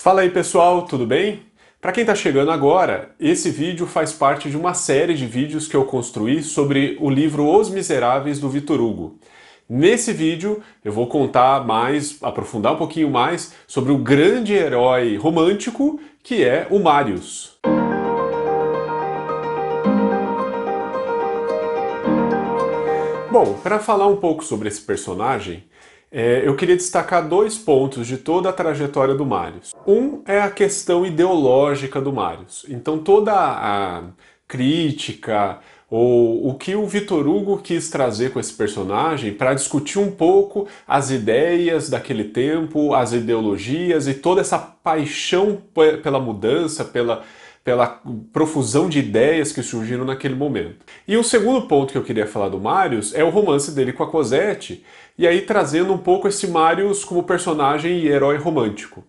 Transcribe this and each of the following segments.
Fala aí pessoal, tudo bem? Para quem está chegando agora, esse vídeo faz parte de uma série de vídeos que eu construí sobre o livro Os Miseráveis do Victor Hugo. Nesse vídeo eu vou contar mais, aprofundar um pouquinho mais sobre o grande herói romântico que é o Marius. Bom, para falar um pouco sobre esse personagem, eu queria destacar dois pontos de toda a trajetória do Marius. Um é a questão ideológica do Marius. Então toda a crítica ou o que o Victor Hugo quis trazer com esse personagem para discutir um pouco as ideias daquele tempo, as ideologias e toda essa paixão pela mudança, pela profusão de ideias que surgiram naquele momento. E o segundo ponto que eu queria falar do Marius é o romance dele com a Cosette, e aí trazendo um pouco esse Marius como personagem e herói romântico.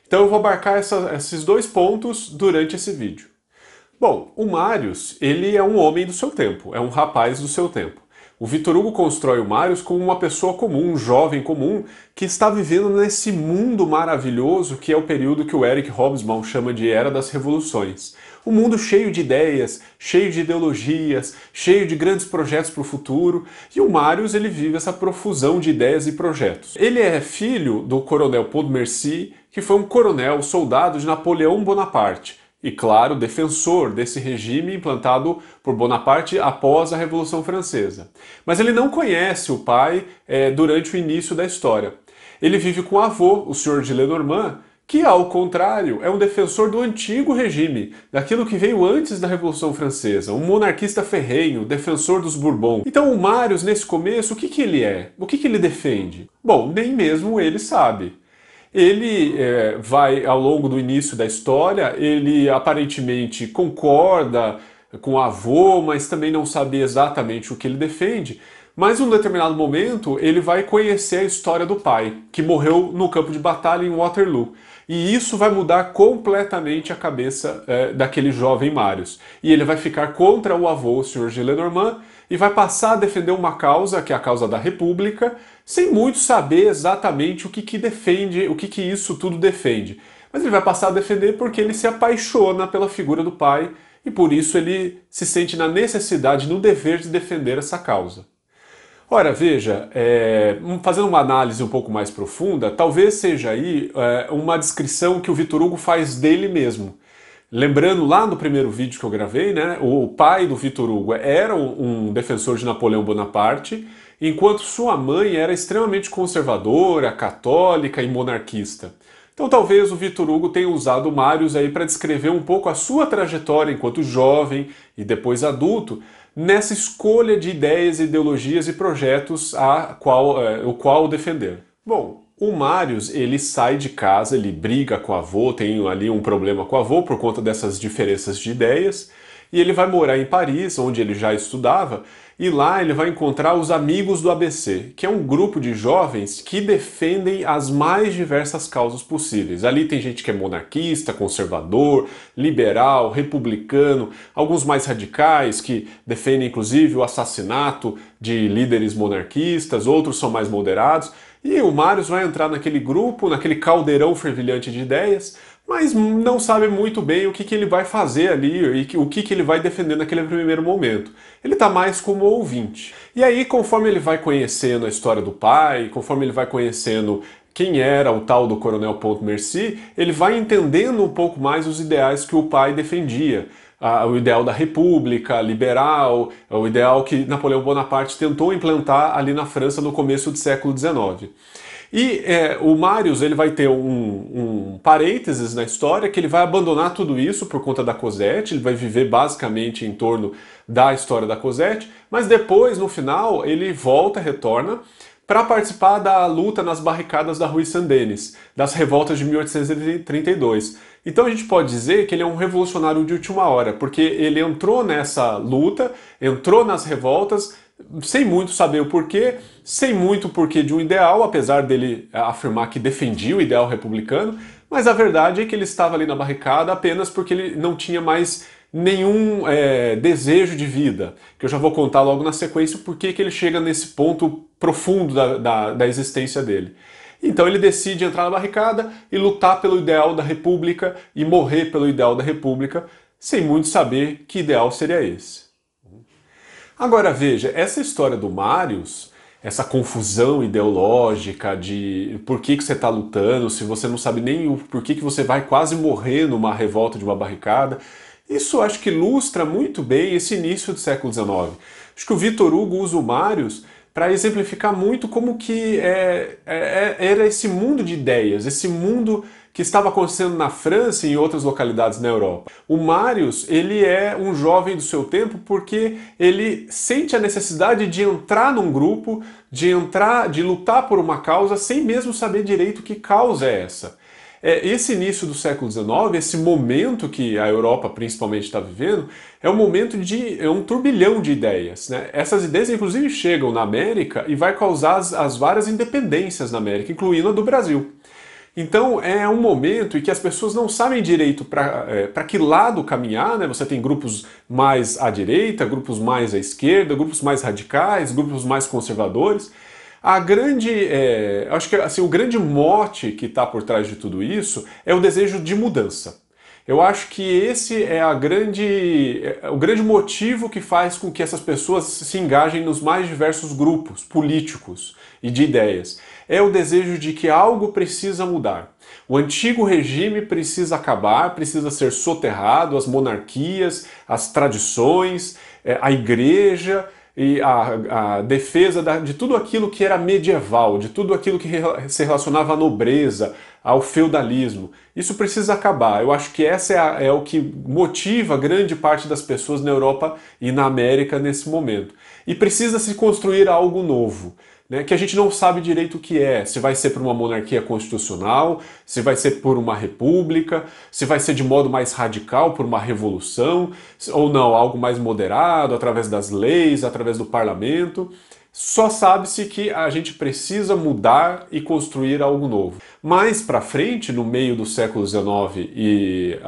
Então eu vou abarcar esses dois pontos durante esse vídeo. Bom, o Marius, ele é um homem do seu tempo, é um rapaz do seu tempo. O Victor Hugo constrói o Marius como uma pessoa comum, um jovem comum, que está vivendo nesse mundo maravilhoso que é o período que o Eric Hobsbawm chama de Era das Revoluções. Um mundo cheio de ideias, cheio de ideologias, cheio de grandes projetos para o futuro, e o Marius ele vive essa profusão de ideias e projetos. Ele é filho do coronel Pontmercy, que foi um coronel, soldado de Napoleão Bonaparte, e, claro, defensor desse regime implantado por Bonaparte após a Revolução Francesa. Mas ele não conhece o pai durante o início da história. Ele vive com o avô, o Sr. de Lenormand, que, ao contrário, é um defensor do antigo regime, daquilo que veio antes da Revolução Francesa, um monarquista ferrenho, defensor dos Bourbons. Então o Marius, nesse começo, o que ele é? O que ele defende? Bom, nem mesmo ele sabe. Ele vai, ao longo do início da história, ele aparentemente concorda com o avô, mas também não sabe exatamente o que ele defende. Mas em um determinado momento, ele vai conhecer a história do pai, que morreu no campo de batalha em Waterloo. E isso vai mudar completamente a cabeça daquele jovem Marius. E ele vai ficar contra o avô, o Sr. de Lenormand, e vai passar a defender uma causa, que é a causa da República, sem muito saber exatamente o que defende, o que isso tudo defende. Mas ele vai passar a defender porque ele se apaixona pela figura do pai e por isso ele se sente na necessidade, no dever de defender essa causa. Ora, veja, fazendo uma análise um pouco mais profunda, talvez seja aí uma descrição que o Victor Hugo faz dele mesmo. Lembrando lá no primeiro vídeo que eu gravei, né, o pai do Victor Hugo era um defensor de Napoleão Bonaparte, enquanto sua mãe era extremamente conservadora, católica e monarquista. Então talvez o Victor Hugo tenha usado o Marius aí para descrever um pouco a sua trajetória enquanto jovem e depois adulto, nessa escolha de ideias, ideologias e projetos o qual defender. Bom, o Marius, ele sai de casa, ele briga com o avô, tem ali um problema com o avô por conta dessas diferenças de ideias, e ele vai morar em Paris, onde ele já estudava, e lá ele vai encontrar os Amigos do ABC, que é um grupo de jovens que defendem as mais diversas causas possíveis. Ali tem gente que é monarquista, conservador, liberal, republicano, alguns mais radicais que defendem inclusive o assassinato de líderes monarquistas, outros são mais moderados. E o Marius vai entrar naquele grupo, naquele caldeirão fervilhante de ideias, mas não sabe muito bem o que ele vai fazer ali e o que ele vai defender naquele primeiro momento. Ele está mais como ouvinte. E aí, conforme ele vai conhecendo a história do pai, conforme ele vai conhecendo quem era o tal do coronel Pontmercy, ele vai entendendo um pouco mais os ideais que o pai defendia. O ideal da república, liberal, o ideal que Napoleão Bonaparte tentou implantar ali na França no começo do século XIX. E o Marius ele vai ter um parênteses na história, que ele vai abandonar tudo isso por conta da Cosette, ele vai viver basicamente em torno da história da Cosette, mas depois, no final, ele volta, retorna, para participar da luta nas barricadas da Rue Saint-Denis, das revoltas de 1832. Então a gente pode dizer que ele é um revolucionário de última hora, porque ele entrou nessa luta, entrou nas revoltas, sem muito saber o porquê, sem muito porquê de um ideal, apesar dele afirmar que defendia o ideal republicano, mas a verdade é que ele estava ali na barricada apenas porque ele não tinha mais nenhum desejo de vida, que eu já vou contar logo na sequência porque que ele chega nesse ponto profundo da existência dele. Então ele decide entrar na barricada e lutar pelo ideal da República e morrer pelo ideal da República, sem muito saber que ideal seria esse. Agora veja, essa história do Marius, essa confusão ideológica de por que você está lutando, se você não sabe nem o porquê que você vai quase morrer numa revolta de uma barricada, isso acho que ilustra muito bem esse início do século XIX. Acho que o Victor Hugo usa o Marius para exemplificar muito como que era esse mundo de ideias, esse mundo que estava acontecendo na França e em outras localidades na Europa. O Marius, ele é um jovem do seu tempo porque ele sente a necessidade de entrar num grupo, de lutar por uma causa sem mesmo saber direito que causa é essa. Esse início do século XIX, esse momento que a Europa principalmente está vivendo, é um momento é um turbilhão de ideias, né? Essas ideias inclusive chegam na América e vai causar as várias independências na América, incluindo a do Brasil. Então é um momento em que as pessoas não sabem direito para que lado caminhar, né? Você tem grupos mais à direita, grupos mais à esquerda, grupos mais radicais, grupos mais conservadores. Acho que assim, o grande mote que está por trás de tudo isso é o desejo de mudança. Eu acho que esse é o grande motivo que faz com que essas pessoas se engajem nos mais diversos grupos políticos e de ideias. É o desejo de que algo precisa mudar. O antigo regime precisa acabar, precisa ser soterrado, as monarquias, as tradições, a igreja e a defesa de tudo aquilo que era medieval, de tudo aquilo que se relacionava à nobreza, ao feudalismo. Isso precisa acabar. Eu acho que essa é o que motiva grande parte das pessoas na Europa e na América nesse momento. E precisa se construir algo novo, né, que a gente não sabe direito o que é, se vai ser por uma monarquia constitucional, se vai ser por uma república, se vai ser de modo mais radical por uma revolução, ou não, algo mais moderado, através das leis, através do parlamento. Só sabe-se que a gente precisa mudar e construir algo novo. Mais para frente, no meio do século XIX e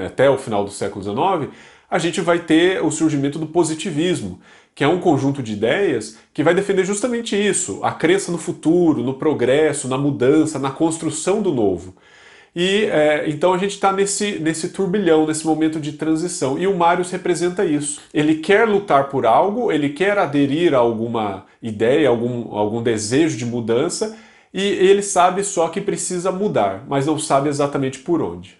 até o final do século XIX, a gente vai ter o surgimento do positivismo, que é um conjunto de ideias que vai defender justamente isso, a crença no futuro, no progresso, na mudança, na construção do novo. E então a gente está nesse turbilhão, nesse momento de transição. E o Marius representa isso. Ele quer lutar por algo, ele quer aderir a alguma ideia, algum desejo de mudança, e ele sabe só que precisa mudar, mas não sabe exatamente por onde.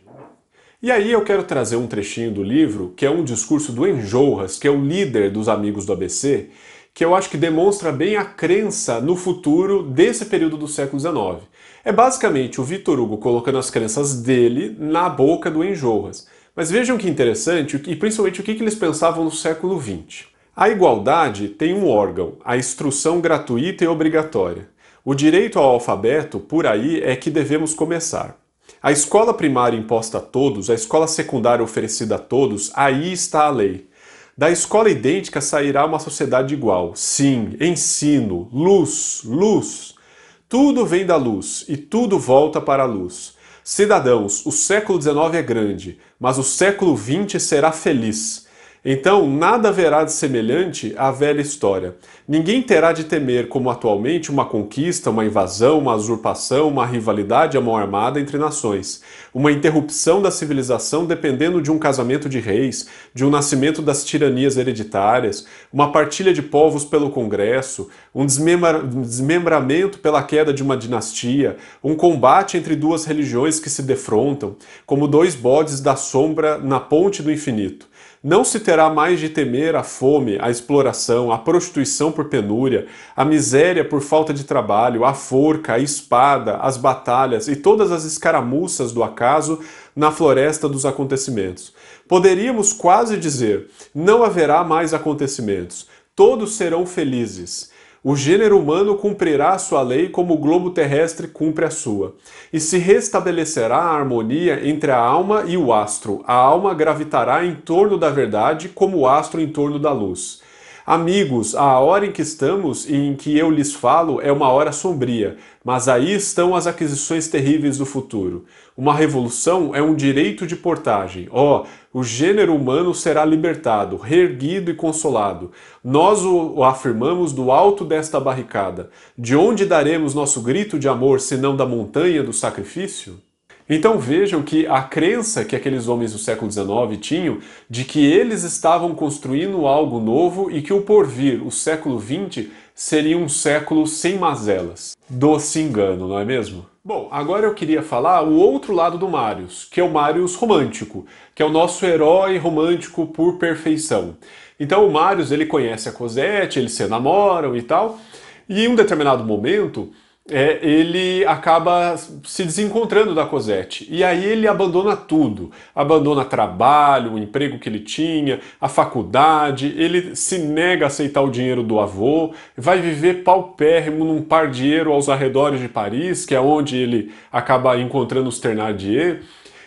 E aí eu quero trazer um trechinho do livro, que é um discurso do Enjolras, que é o líder dos Amigos do ABC, que eu acho que demonstra bem a crença no futuro desse período do século XIX. É basicamente o Victor Hugo colocando as crenças dele na boca do Enjolras. Mas vejam que interessante, e principalmente o que eles pensavam no século XX. A igualdade tem um órgão, a instrução gratuita e obrigatória. O direito ao alfabeto, por aí, é que devemos começar. A escola primária imposta a todos, a escola secundária oferecida a todos, aí está a lei. Da escola idêntica sairá uma sociedade igual. Sim, ensino, luz, luz. Tudo vem da luz e tudo volta para a luz. Cidadãos, o século XIX é grande, mas o século XX será feliz. Então, nada haverá de semelhante à velha história. Ninguém terá de temer, como atualmente, uma conquista, uma invasão, uma usurpação, uma rivalidade à mão armada entre nações, uma interrupção da civilização dependendo de um casamento de reis, de um nascimento das tiranias hereditárias, uma partilha de povos pelo Congresso, um desmembramento pela queda de uma dinastia, um combate entre duas religiões que se defrontam, como dois bodes da sombra na ponte do infinito. Não se terá mais de temer a fome, a exploração, a prostituição por penúria, a miséria por falta de trabalho, a forca, a espada, as batalhas e todas as escaramuças do acaso na floresta dos acontecimentos. Poderíamos quase dizer, não haverá mais acontecimentos, todos serão felizes. O gênero humano cumprirá a sua lei como o globo terrestre cumpre a sua. E se restabelecerá a harmonia entre a alma e o astro. A alma gravitará em torno da verdade como o astro em torno da luz. Amigos, a hora em que estamos e em que eu lhes falo é uma hora sombria, Mas aí estão as aquisições terríveis do futuro. Uma revolução é um direito de portagem. O gênero humano será libertado, reerguido e consolado. Nós o afirmamos do alto desta barricada. De onde daremos nosso grito de amor, senão da montanha do sacrifício? Então vejam que a crença que aqueles homens do século XIX tinham de que eles estavam construindo algo novo e que o porvir, o século XX, seria um século sem mazelas. Doce engano, não é mesmo? Bom, agora eu queria falar o outro lado do Marius, que é o Marius romântico, que é o nosso herói romântico por perfeição. Então o Marius, ele conhece a Cosette, eles se namoram e tal, e em um determinado momento ele acaba se desencontrando da Cosette. E aí ele abandona tudo. Abandona trabalho, o emprego que ele tinha, a faculdade, ele se nega a aceitar o dinheiro do avô, vai viver paupérrimo num pardieiro aos arredores de Paris, que é onde ele acaba encontrando os Thénardier,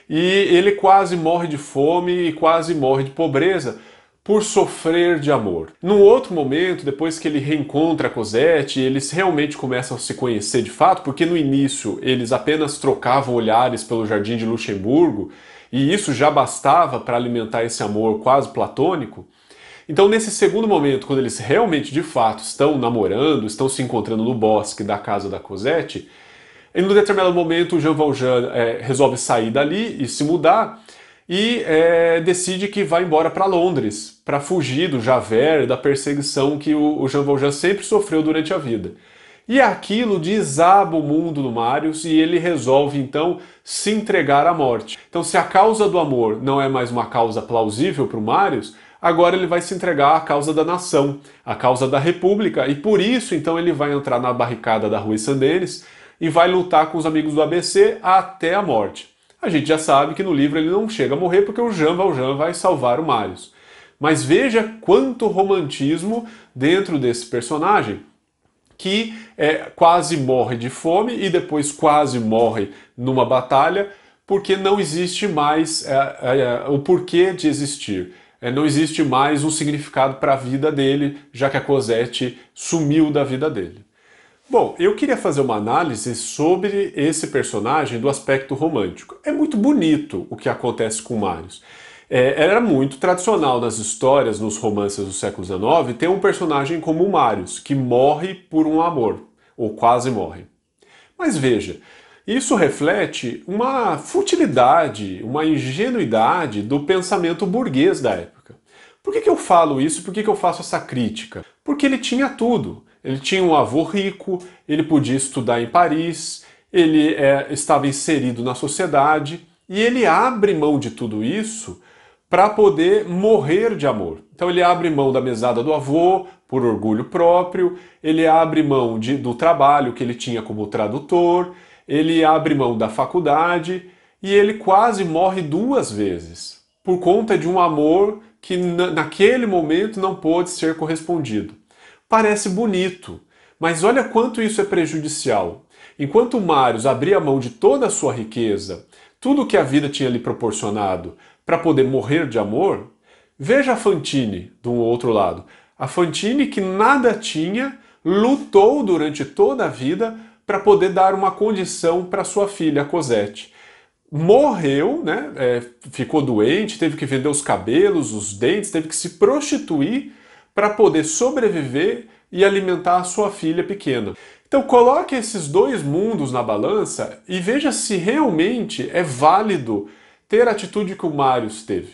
e ele quase morre de fome e quase morre de pobreza, por sofrer de amor. Num outro momento, depois que ele reencontra a Cosette, eles realmente começam a se conhecer de fato, porque no início eles apenas trocavam olhares pelo Jardim de Luxemburgo, e isso já bastava para alimentar esse amor quase platônico. Então, nesse segundo momento, quando eles realmente de fato estão namorando, estão se encontrando no bosque da casa da Cosette, em um determinado momento o Jean Valjean resolve sair dali e se mudar, e decide que vai embora para Londres, para fugir do Javert, da perseguição que o Jean Valjean sempre sofreu durante a vida. E aquilo desaba o mundo do Marius e ele resolve então se entregar à morte. Então, se a causa do amor não é mais uma causa plausível para o Marius, agora ele vai se entregar à causa da nação, à causa da república, e por isso então ele vai entrar na barricada da Rue Saint-Denis e vai lutar com os amigos do ABC até a morte. A gente já sabe que no livro ele não chega a morrer porque o Jean Valjean vai salvar o Marius. Mas veja quanto romantismo dentro desse personagem, que quase morre de fome e depois quase morre numa batalha, porque não existe mais o porquê de existir. Não existe mais um significado para a vida dele, já que a Cosette sumiu da vida dele. Bom, eu queria fazer uma análise sobre esse personagem do aspecto romântico. É muito bonito o que acontece com Marius. Era muito tradicional nas histórias, nos romances do século XIX, ter um personagem como o Marius, que morre por um amor, ou quase morre. Mas veja, isso reflete uma futilidade, uma ingenuidade do pensamento burguês da época. Por que eu falo isso? Por que eu faço essa crítica? Porque ele tinha tudo. Ele tinha um avô rico, ele podia estudar em Paris, ele estava inserido na sociedade e ele abre mão de tudo isso para poder morrer de amor. Então ele abre mão da mesada do avô por orgulho próprio, ele abre mão do trabalho que ele tinha como tradutor, ele abre mão da faculdade e ele quase morre 2 vezes por conta de um amor que naquele momento não pôde ser correspondido. Parece bonito, mas olha quanto isso é prejudicial. Enquanto Marius abria mão de toda a sua riqueza, tudo que a vida tinha lhe proporcionado, para poder morrer de amor, veja a Fantine, do outro lado. A Fantine, que nada tinha, lutou durante toda a vida para poder dar uma condição para sua filha, a Cosette. Morreu, né? Ficou doente, teve que vender os cabelos, os dentes, teve que se prostituir para poder sobreviver e alimentar a sua filha pequena. Então coloque esses 2 mundos na balança e veja se realmente é válido ter a atitude que o Marius teve.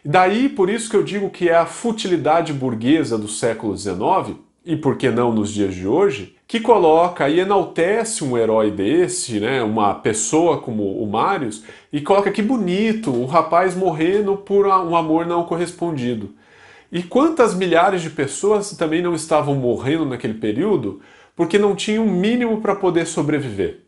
Daí, por isso que eu digo que é a futilidade burguesa do século XIX, e por que não nos dias de hoje, que coloca e enaltece um herói desse, né, uma pessoa como o Marius, e coloca que bonito, o rapaz morrendo por um amor não correspondido. E quantas milhares de pessoas também não estavam morrendo naquele período porque não tinham o mínimo para poder sobreviver.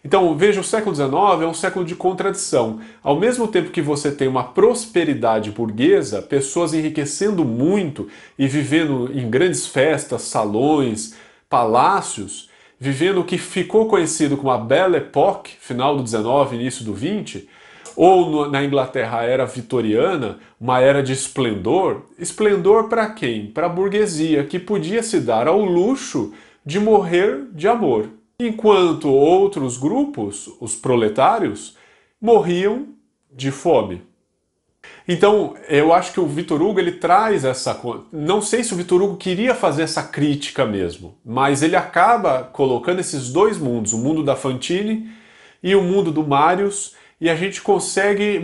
Então veja, o século XIX é um século de contradição. Ao mesmo tempo que você tem uma prosperidade burguesa, pessoas enriquecendo muito e vivendo em grandes festas, salões, palácios, vivendo o que ficou conhecido como a Belle Époque, final do XIX, início do XX, ou na Inglaterra a era vitoriana, uma era de esplendor. Esplendor para quem? Para a burguesia, que podia se dar ao luxo de morrer de amor. enquanto outros grupos, os proletários, morriam de fome. Então, eu acho que o Victor Hugo ele traz essa... Não sei se o Victor Hugo queria fazer essa crítica mesmo, mas ele acaba colocando esses dois mundos, o mundo da Fantine e o mundo do Marius, e a gente consegue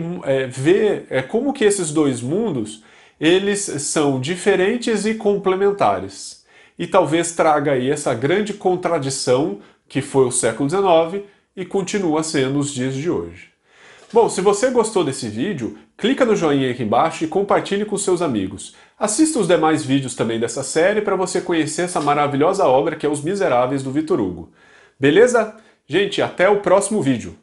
ver como que esses dois mundos eles são diferentes e complementares. E talvez traga aí essa grande contradição que foi o século XIX e continua sendo os dias de hoje. Bom, se você gostou desse vídeo, clica no joinha aqui embaixo e compartilhe com seus amigos. Assista os demais vídeos também dessa série para você conhecer essa maravilhosa obra que é Os Miseráveis do Victor Hugo. Beleza? Gente, até o próximo vídeo.